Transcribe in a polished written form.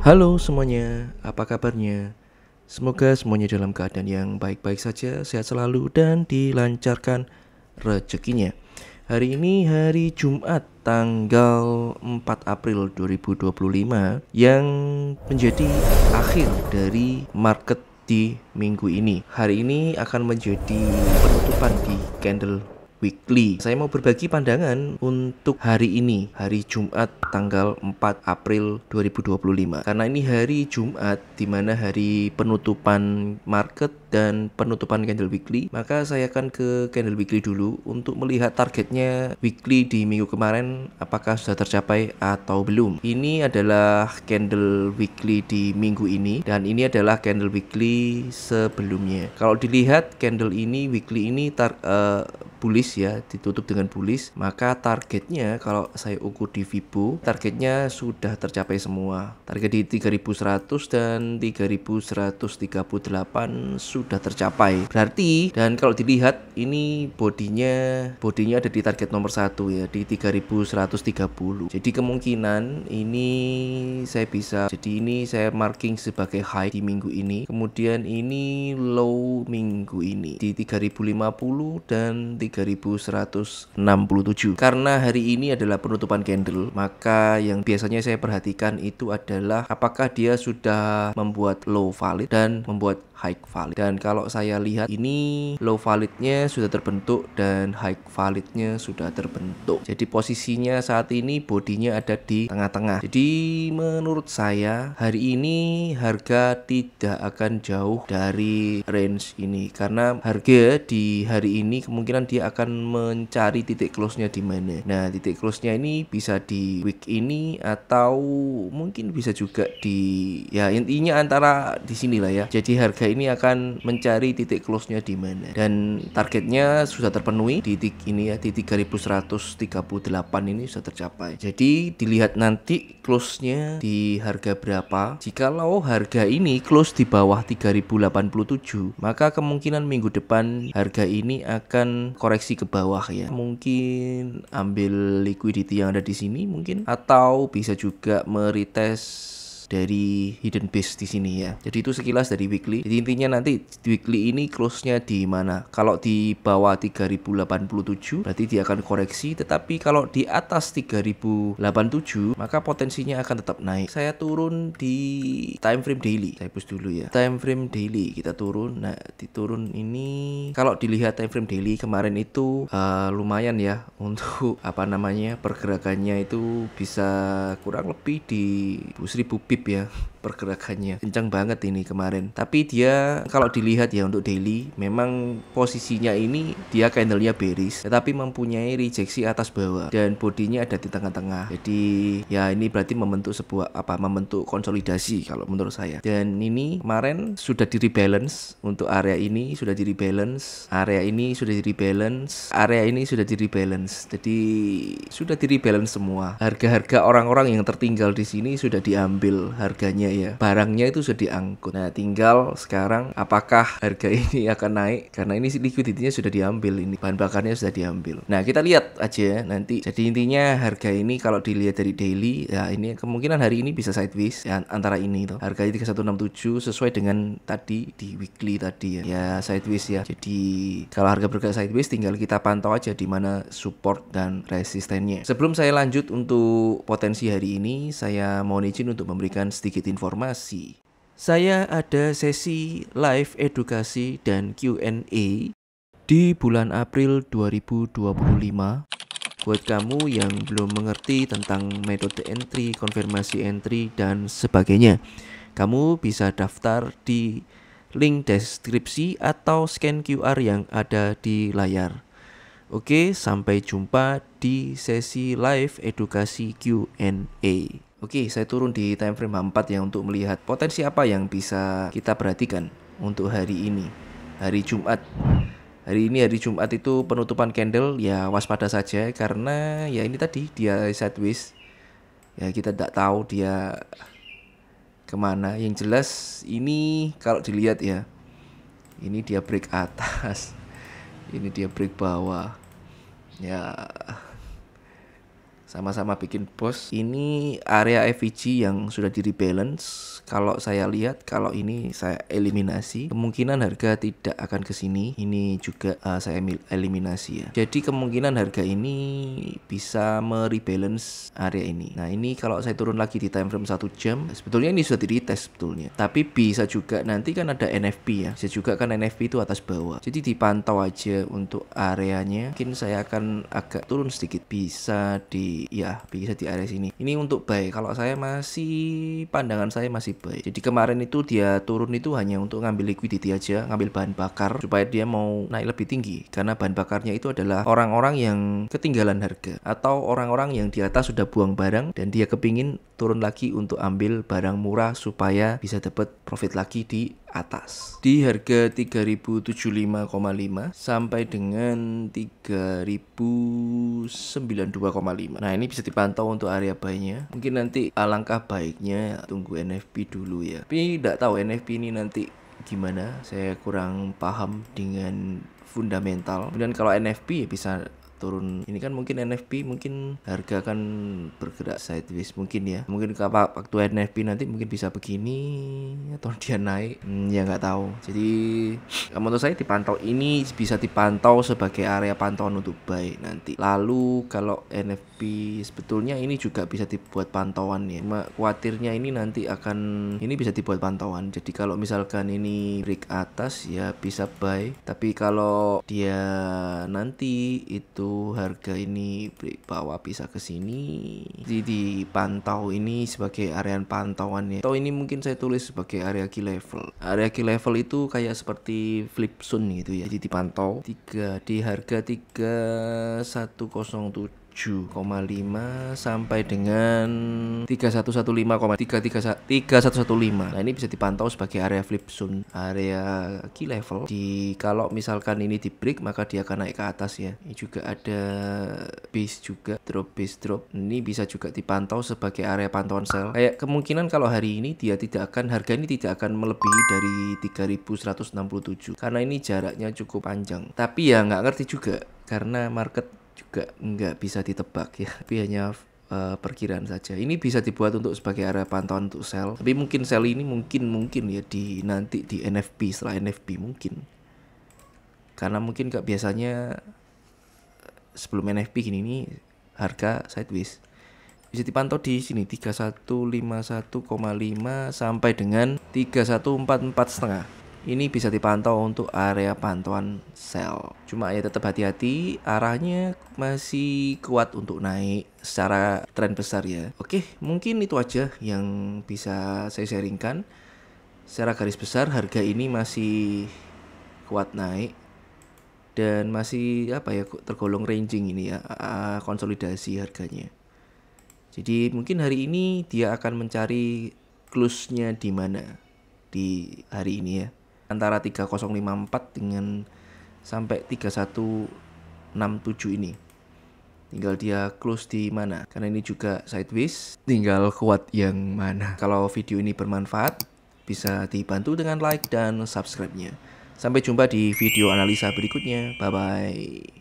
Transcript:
Halo semuanya, apa kabarnya? Semoga semuanya dalam keadaan yang baik-baik saja, sehat selalu dan dilancarkan rezekinya. Hari ini hari Jumat tanggal 4 April 2025 yang menjadi akhir dari market di minggu ini. Hari ini akan menjadi penutupan di candle weekly. Saya mau berbagi pandangan untuk hari ini, hari Jumat tanggal 4 April 2025. Karena ini hari Jumat di mana hari penutupan market dan penutupan candle weekly, maka saya akan ke candle weekly dulu untuk melihat targetnya weekly di minggu kemarin apakah sudah tercapai atau belum. Ini adalah candle weekly di minggu ini dan ini adalah candle weekly sebelumnya. Kalau dilihat candle ini weekly ini bullish ya, ditutup dengan bullish, maka targetnya kalau saya ukur di Fibo, targetnya sudah tercapai semua. Target di 3100 dan 3138 sudah tercapai. Berarti, dan kalau dilihat ini bodinya ada di target nomor 1 ya, di 3130. Jadi kemungkinan ini saya marking sebagai high di minggu ini. Kemudian ini low minggu ini di 3050 dan 3167. Karena hari ini adalah penutupan candle, maka yang biasanya saya perhatikan itu adalah apakah dia sudah membuat low valid dan membuat high valid. Dan kalau saya lihat ini low validnya sudah terbentuk dan high validnya sudah terbentuk. Jadi posisinya saat ini bodinya ada di tengah-tengah. Jadi menurut saya hari ini harga tidak akan jauh dari range ini, karena harga di hari ini kemungkinan dia akan mencari titik close-nya di mana. Nah, titik close-nya ini bisa di week ini atau mungkin bisa juga di, ya intinya antara di sini lah ya. Jadi harga ini akan mencari titik close-nya di mana. Dan targetnya sudah terpenuhi di titik ini ya, di 3138 ini sudah tercapai. Jadi dilihat nanti close-nya di harga berapa. Jikalau harga ini close di bawah 3087, maka kemungkinan minggu depan harga ini akan koreksi ke bawah ya. Mungkin ambil liquidity yang ada di sini mungkin, atau bisa juga meretest dari hidden base di sini ya. Jadi itu sekilas dari weekly. Jadi intinya nanti weekly ini close-nya di mana. Kalau di bawah 3087 berarti dia akan koreksi, tetapi kalau di atas 3087 maka potensinya akan tetap naik. Saya turun di time frame daily. Saya push dulu ya. Time frame daily kita turun. Nah, diturun ini kalau dilihat time frame daily kemarin itu lumayan ya untuk pergerakannya itu bisa kurang lebih di 1000 pip ya pergerakannya, kencang banget ini kemarin. Tapi dia kalau dilihat ya untuk daily memang posisinya ini dia candlenya bearish tetapi mempunyai rejeksi atas bawah dan bodinya ada di tengah-tengah. Jadi ya ini berarti membentuk konsolidasi kalau menurut saya. Dan ini kemarin sudah di rebalance, untuk area ini sudah di rebalance, area ini sudah di rebalance, area ini sudah di rebalance. Jadi sudah di rebalance semua. Harga-harga orang-orang yang tertinggal di sini sudah diambil harganya ya, barangnya itu sudah diangkut. Nah, tinggal sekarang apakah harga ini akan naik, karena ini liquidity-nya sudah diambil, ini bahan bakarnya sudah diambil. Nah, kita lihat aja nanti. Jadi intinya harga ini kalau dilihat dari daily ya, ini kemungkinan hari ini bisa sideways ya, antara ini tuh. Harga 3167 sesuai dengan tadi di weekly tadi ya. Ya sideways ya. Jadi kalau harga bergerak sideways tinggal kita pantau aja di mana support dan resistennya. Sebelum saya lanjut untuk potensi hari ini, saya mohon izin untuk memberikan sedikit informasi. Saya ada sesi live edukasi dan Q&A di bulan April 2025. Buat kamu yang belum mengerti tentang metode entry, konfirmasi entry, dan sebagainya, kamu bisa daftar di link deskripsi atau scan QR yang ada di layar. Oke, sampai jumpa di sesi live edukasi Q&A. Oke, saya turun di time frame 4 ya untuk melihat potensi apa yang bisa kita perhatikan untuk hari ini, hari Jumat. Hari ini hari Jumat itu penutupan candle ya, waspada saja karena ya ini tadi dia sideways. Ya kita tidak tahu dia kemana. Yang jelas ini kalau dilihat ya, ini dia break atas, ini dia break bawah. Ya sama-sama bikin pos. Ini area FVG yang sudah di rebalance. Kalau saya lihat, kalau ini saya eliminasi, kemungkinan harga tidak akan ke sini. Ini juga saya eliminasi ya. Jadi kemungkinan harga ini bisa merebalance area ini. Nah, ini kalau saya turun lagi di time frame 1 jam, sebetulnya ini sudah di retest sebetulnya. Tapi bisa juga nanti kan ada NFP ya. Bisa juga kan NFP itu atas bawah. Jadi dipantau aja untuk areanya. Mungkin saya akan agak turun sedikit. Bisa di area sini. Ini untuk buy. Kalau saya pandangan saya masih buy. Jadi kemarin itu dia turun itu hanya untuk ngambil liquidity aja, ngambil bahan bakar supaya dia mau naik lebih tinggi. Karena bahan bakarnya itu adalah orang-orang yang ketinggalan harga atau orang-orang yang di atas sudah buang barang dan dia kepingin turun lagi untuk ambil barang murah supaya bisa dapat profit lagi di atas. Di harga 3075,5 sampai dengan 3092,5. Nah, ini bisa dipantau untuk area buy-nya. Mungkin nanti alangkah baiknya tunggu NFP dulu ya. Tapi tidak tahu NFP ini nanti gimana. Saya kurang paham dengan fundamental. Kemudian kalau NFP ya bisa turun. Ini kan mungkin NFP mungkin harga akan bergerak sideways mungkin ya. Mungkin waktu NFP nanti mungkin bisa begini atau dia naik. Ya nggak tahu. Jadi menurut saya dipantau ini bisa dipantau sebagai area pantauan untuk buy nanti. Lalu kalau NFP sebetulnya ini juga bisa dibuat pantauan ya. Cuma khawatirnya ini nanti ini bisa dibuat pantauan. Jadi kalau misalkan ini break atas ya bisa buy. Tapi kalau dia nanti itu harga ini break bawah bisa ke sini. Jadi dipantau ini sebagai area pantauan ya. Atau ini mungkin saya tulis sebagai area key level. Area key level itu kayak seperti flip zone gitu ya. Jadi dipantau di harga 3107,5 sampai dengan 3115,3115. Nah, ini bisa dipantau sebagai area flip zone, area key level. Kalau misalkan ini di break maka dia akan naik ke atas ya. Ini juga ada base juga, base drop. Ini bisa juga dipantau sebagai area pantauan sell. Kayak kemungkinan kalau hari ini harga ini tidak akan melebihi dari 3167 karena ini jaraknya cukup panjang. Tapi ya nggak ngerti juga karena market juga nggak bisa ditebak ya, tapi hanya perkiraan saja. Ini bisa dibuat untuk sebagai area pantauan untuk sell, tapi mungkin sell ini mungkin ya nanti di NFP, setelah NFP mungkin, karena mungkin nggak biasanya sebelum NFP gini nih harga sideways. Bisa dipantau di sini 3151,5 sampai dengan 3144,5. Ini bisa dipantau untuk area pantauan sell. Cuma ya tetap hati-hati, arahnya masih kuat untuk naik secara tren besar ya. Oke, mungkin itu aja yang bisa saya sharingkan. Secara garis besar harga ini masih kuat naik dan masih tergolong ranging ini ya, konsolidasi harganya. Jadi mungkin hari ini dia akan mencari close-nya di mana di hari ini ya. Antara 3054 dengan sampai 3167 ini. Tinggal dia close di mana. Karena ini juga sideways, tinggal kuat yang mana. Kalau video ini bermanfaat, bisa dibantu dengan like dan subscribe-nya. Sampai jumpa di video analisa berikutnya. Bye-bye.